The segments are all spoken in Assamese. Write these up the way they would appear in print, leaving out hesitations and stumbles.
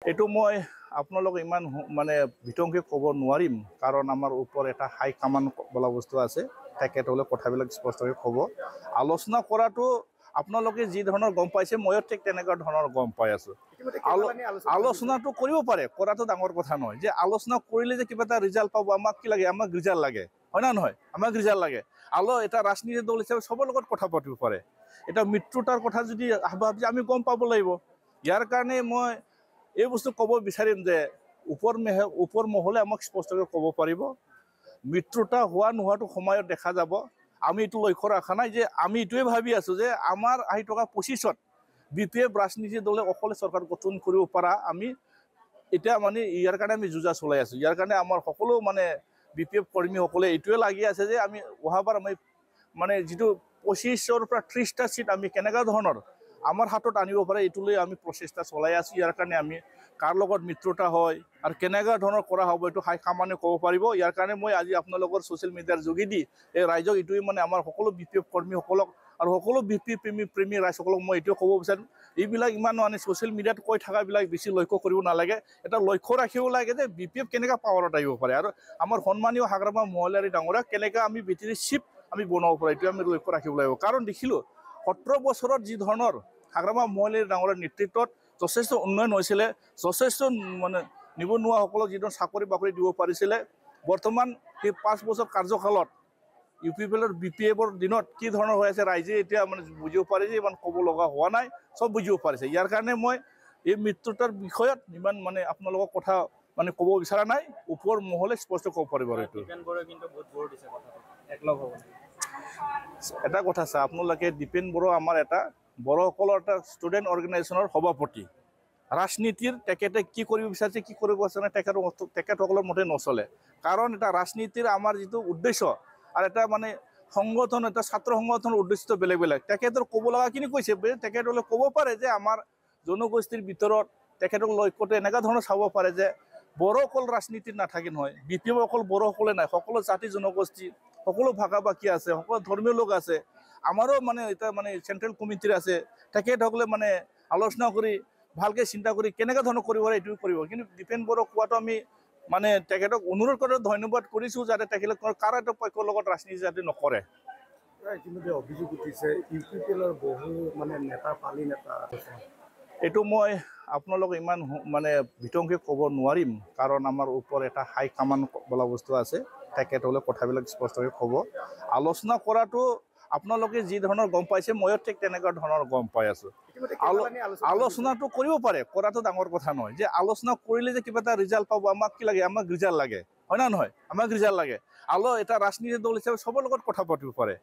এইটো মই আপোনালোক ইমান মানে বিতংকে ক'ব নোৱাৰিম, কাৰণ আমাৰ ওপৰত এটা হাই কামাণ্ড বোলা বস্তু আছে। তেখেতসকলে কথাবিলাক স্পষ্টকৈ ক'ব। আলোচনা কৰাটো আপোনালোকে যি ধৰণৰ গম পাইছে, ময়ো ঠিক তেনেকুৱা ধৰণৰ গম পাই আছোঁ। আলোচনাটো কৰিব পাৰে, কৰাটো ডাঙৰ কথা নহয়। যে আলোচনা কৰিলে যে কিবা এটা ৰিজাল্ট পাব, আমাক কি লাগে? আমাক ৰিজাল্ট লাগে, হয় না নহয়? আমাক ৰিজাল্ট লাগে। এটা ৰাজনীতি দল হিচাপে চবৰ লগত কথা পাতিব পাৰে। এটা মিত্ৰতাৰ কথা যদি ভাবি আমি গম পাব লাগিব। ইয়াৰ কাৰণে মই এই বস্তু ক'ব বিচাৰিম যে ওপৰ মহলে আমাক স্পষ্টকৈ ক'ব পাৰিব। মিত্ৰতা হোৱা নোহোৱাটো সময়ত দেখা যাব। আমি এইটো লক্ষ্য ৰখা নাই যে আমি এইটোৱে ভাবি আছোঁ যে আমাৰ আহি থকা 25ত BPF ৰাজনীতি দলে অকলে চৰকাৰ গঠন কৰিব পৰা আমি এতিয়া মানে ইয়াৰ কাৰণে আমি যুঁজা চলাই আছোঁ। ইয়াৰ কাৰণে আমাৰ সকলো মানে BPF কৰ্মীসকলে এইটোৱে লাগি আছে যে আমি অহাবাৰ আমি মানে যিটো 25ৰ পৰা 30টা চিট আমি কেনেকুৱা ধৰণৰ আমাৰ হাতত আনিব পাৰে, এইটোলৈ আমি প্ৰচেষ্টা চলাই আছোঁ। ইয়াৰ কাৰণে আমি কাৰ লগত মিত্ৰতা হয় আৰু কেনেকুৱা ধৰণৰ কৰা হ'ব, এইটো হাই কামাণ্ডে ক'ব পাৰিব। ইয়াৰ কাৰণে মই আজি আপোনালোকৰ ছ'চিয়েল মিডিয়াৰ যোগেদি এই ৰাইজক এইটোৱে মানে আমাৰ সকলো BPF কৰ্মীসকলক আৰু সকলো BPF প্ৰেমী ৰাইজসকলক মই এইটোৱে ক'ব বিচাৰিম, এইবিলাক ইমান মানে ছ'চিয়েল মিডিয়াত কৈ থকাবিলাক বেছি লক্ষ্য কৰিব নালাগে। এটা লক্ষ্য ৰাখিব লাগে যে BPF কেনেকুৱা পাৱাৰত আহিব পাৰে আৰু আমাৰ সন্মানীয় হাগ্ৰামা মহলাৰী ডাঙৰীয়া কেনেকৈ আমি বেটেৰী চিপ আমি বনাব পাৰে, এইটোৱে আমি লক্ষ্য ৰাখিব লাগিব। কাৰণ দেখিলোঁ 17 বছৰত যি ধৰণৰ হাগ্ৰামা মহলাৰী ডাঙৰীয়াৰ নেতৃত্বত যথেষ্ট উন্নয়ন হৈছিলে, যথেষ্ট মানে নিবনুৱাসকলক যিধৰণৰ চাকৰি বাকৰি দিব পাৰিছিলে, বৰ্তমান সেই 5 বছৰ কাৰ্যকালত UPPৰ BPFৰ দিনত কি ধৰণৰ হৈ আছে ৰাইজে এতিয়া মানে বুজিব পাৰে যে ইমান ক'ব লগা হোৱা নাই, চব বুজিব পাৰিছে। ইয়াৰ কাৰণে মই এই মিত্ৰতাৰ বিষয়ত ইমান মানে আপোনালোকৰ কথা মানে ক'ব বিচৰা নাই, ওপৰ মহলে স্পষ্ট ক'ব পাৰিব। এইটো এটা কথা আছে, আপোনালোকে দীপেন বড়ো আমাৰ এটা বড়োসকলৰ এটা ষ্টুডেণ্ট অৰ্গেনাইজেশ্যনৰ সভাপতি। ৰাজনীতিৰ তেখেতে কি কৰিব বিচাৰিছে, কি কৰিব বিচাৰে তেখেতসকলৰ মতে নচলে। কাৰণ এটা ৰাজনীতিৰ আমাৰ যিটো উদ্দেশ্য আৰু এটা মানে সংগঠন, এটা ছাত্ৰ সংগঠনৰ উদ্দেশ্য বেলেগ বেলেগ। তেখেতৰ ক'ব লগাখিনি কৈছে, তেখেতসকলে ক'ব পাৰে যে আমাৰ জনগোষ্ঠীৰ ভিতৰত তেখেতক লক্ষ্যটো এনেকুৱা ধৰণৰ চাব পাৰে যে বড়ো অকল ৰাজনীতিত নাথাকে নহয়, BPF অকল বড়োসকলে নাই, সকলো জাতি জনগোষ্ঠী, সকলো ভাষা ভাষী আছে, সকলো ধৰ্মীয় লোক আছে। আমাৰো মানে এটা মানে চেণ্ট্ৰেল কমিটিৰ আছে, তেখেতসকলে মানে আলোচনা কৰি ভালকৈ চিন্তা কৰি কেনেকুৱা ধৰণৰ কৰিব পাৰে এইটো কৰিব। কিন্তু দীপেন বড়োক কোৱাটো আমি মানে তেখেতক অনুৰোধ কৰি ধন্যবাদ কৰিছোঁ, যাতে তেখেতে কাৰো এটা পক্ষৰ লগত ৰাজনীতি যাতে নকৰে। ইতিমধ্যে অভিযোগ উঠিছে UPPৰ বহু মানে নেতা পালি নেতা। এইটো মই আপোনালোক ইমান মানে বিতংকে ক'ব নোৱাৰিম, কাৰণ আমাৰ ওপৰত এটা হাই কামাণ্ড বোলা বস্তু আছে। তেখেতসকলে কথাবিলাক স্পষ্টকৈ ক'ব। আলোচনা কৰাটো আপোনালোকে যি ধৰণৰ গম পাইছে, ময়ো ঠিক তেনেকুৱা ধৰণৰ গম পাই আছোঁ। আলোচনাটো কৰিব পাৰে, কৰাটো ডাঙৰ কথা নহয়। যে আলোচনা কৰিলে যে কিবা এটা ৰিজাল্ট পাব, আমাক কি লাগে? আমাক ৰিজাল্ট লাগে, হয় না নহয়? আমাক ৰিজাল্ট লাগে। এটা ৰাজনীতি দল হিচাপে চবৰ লগত কথা পাতিব পাৰে।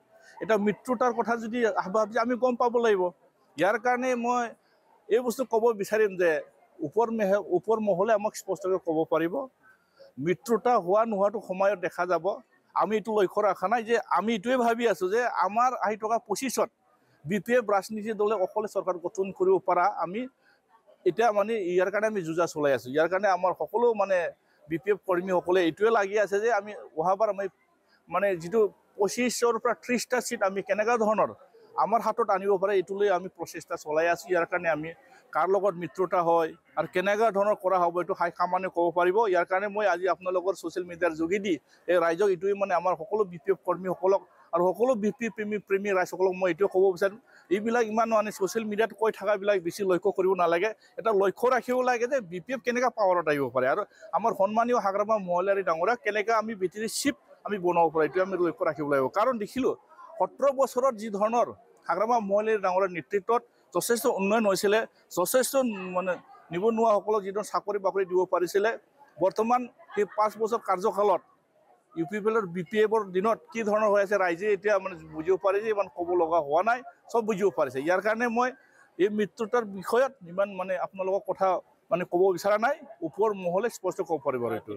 এটা মিত্ৰতাৰ কথা যদি ভাবি আমি গম পাব লাগিব। ইয়াৰ কাৰণে মই এই বস্তু ক'ব বিচাৰিম যে ওপৰ মহলে আমাক স্পষ্টকৈ ক'ব পাৰিব। মিত্ৰতা হোৱা নোহোৱাটো সময়ত দেখা যাব। আমি এইটো লক্ষ্য ৰখা নাই যে আমি এইটোৱে ভাবি আছোঁ যে আমাৰ আহি থকা 25ত BPF ৰাজনীতি দলে অকলে চৰকাৰ গঠন কৰিব পৰা আমি এতিয়া মানে ইয়াৰ কাৰণে আমি যুঁজা চলাই আছোঁ। ইয়াৰ কাৰণে আমাৰ সকলো মানে BPF কৰ্মীসকলে এইটোৱে লাগি আছে যে আমি অহাবাৰ আমি মানে যিটো 25ৰ পৰা 30টা চিট আমি কেনেকুৱা ধৰণৰ আমাৰ হাতত আনিব পাৰে, এইটোলৈ আমি প্ৰচেষ্টা চলাই আছোঁ। ইয়াৰ কাৰণে আমি কাৰ লগত মিত্ৰতা হয় আৰু কেনেকুৱা ধৰণৰ কৰা হ'ব, এইটো হাই কামাণ্ডে ক'ব পাৰিব। ইয়াৰ কাৰণে মই আজি আপোনালোকৰ ছ'চিয়েল মিডিয়াৰ যোগেদি এই ৰাইজক এইটোৱে মানে আমাৰ সকলো BPF কৰ্মীসকলক আৰু সকলো BPF প্ৰেমী ৰাইজসকলক মই এইটোৱে ক'ব বিচাৰিম, এইবিলাক ইমান মানে ছ'চিয়েল মিডিয়াত কৈ থকাবিলাক বেছি লক্ষ্য কৰিব নালাগে। এটা লক্ষ্য ৰাখিব লাগে যে BPF কেনেকুৱা পাৱাৰত আহিব পাৰে আৰু আমাৰ সন্মানীয় হাগ্ৰামা মহলাৰী ডাঙৰীয়া কেনেকৈ আমি বেটেৰী চিপ আমি বনাব পাৰে, এইটোৱে আমি লক্ষ্য ৰাখিব লাগিব। কাৰণ দেখিলোঁ 17 বছৰত যি ধৰণৰ হাগ্ৰামা মহলাৰী ডাঙৰীয়াৰ নেতৃত্বত যথেষ্ট উন্নয়ন হৈছিলে, যথেষ্ট মানে নিবনুৱাসকলক যিধৰণৰ চাকৰি বাকৰি দিব পাৰিছিলে, বৰ্তমান সেই 5 বছৰ কাৰ্যকালত UPPৰ BPFৰ দিনত কি ধৰণৰ হৈ আছে ৰাইজে এতিয়া মানে বুজিব পাৰে যে ইমান ক'ব লগা হোৱা নাই, চব বুজিব পাৰিছে। ইয়াৰ কাৰণে মই এই মিত্ৰতাৰ বিষয়ত ইমান মানে আপোনালোকৰ কথা মানে ক'ব বিচৰা নাই, ওপৰ মহলে স্পষ্ট ক'ব পাৰিব। এইটো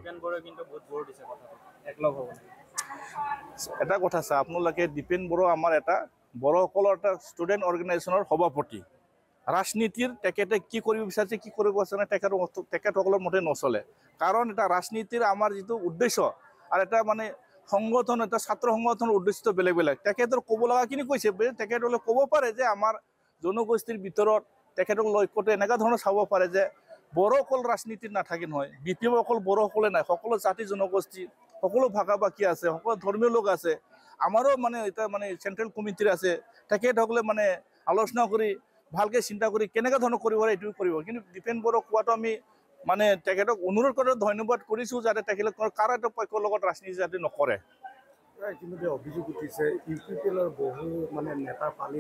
এটা কথা আছে, আপোনালোকে দীপেন বড়ো আমাৰ এটা বড়োসকলৰ এটা ষ্টুডেণ্ট অৰ্গেনাইজেশ্যনৰ সভাপতি। ৰাজনীতিৰ তেখেতে কি কৰিব বিচাৰিছে, কি কৰিব বিচাৰে তেখেতসকলৰ মতে নচলে। কাৰণ এটা ৰাজনীতিৰ আমাৰ যিটো উদ্দেশ্য আৰু এটা মানে সংগঠন, এটা ছাত্ৰ সংগঠনৰ উদ্দেশ্য বেলেগ বেলেগ। তেখেতৰ ক'ব লগাখিনি কৈছে, তেখেতসকলে ক'ব পাৰে যে আমাৰ জনগোষ্ঠীৰ ভিতৰত তেখেতক লক্ষ্যটো এনেকুৱা ধৰণৰ চাব পাৰে যে বড়ো অকল ৰাজনীতিত নাথাকে নহয়, বি পি এম অকল বড়োসকলে নাই, সকলো জাতি জনগোষ্ঠী, সকলো ভাষা ভাষী আছে, সকলো ধৰ্মীয় লোক আছে। আমাৰো মানে এতিয়া মানে চেণ্ট্ৰেল কমিটিৰ আছে, তেখেতসকলে মানে আলোচনা কৰি ভালকৈ চিন্তা কৰি কেনেকুৱা ধৰণৰ কৰিব পাৰে এইটো কৰিব। কিন্তু দীপেন বড়োক কোৱাটো আমি মানে তেখেতক অনুৰোধ কৰি ধন্যবাদ কৰিছোঁ, যাতে তেখেতে কাৰো এটা পক্ষৰ লগত ৰাজনীতি যাতে নকৰে। ইতিমধ্যে অভিযোগ উঠিছে ইউ পি পি এলৰ বহু মানে নেতা পালি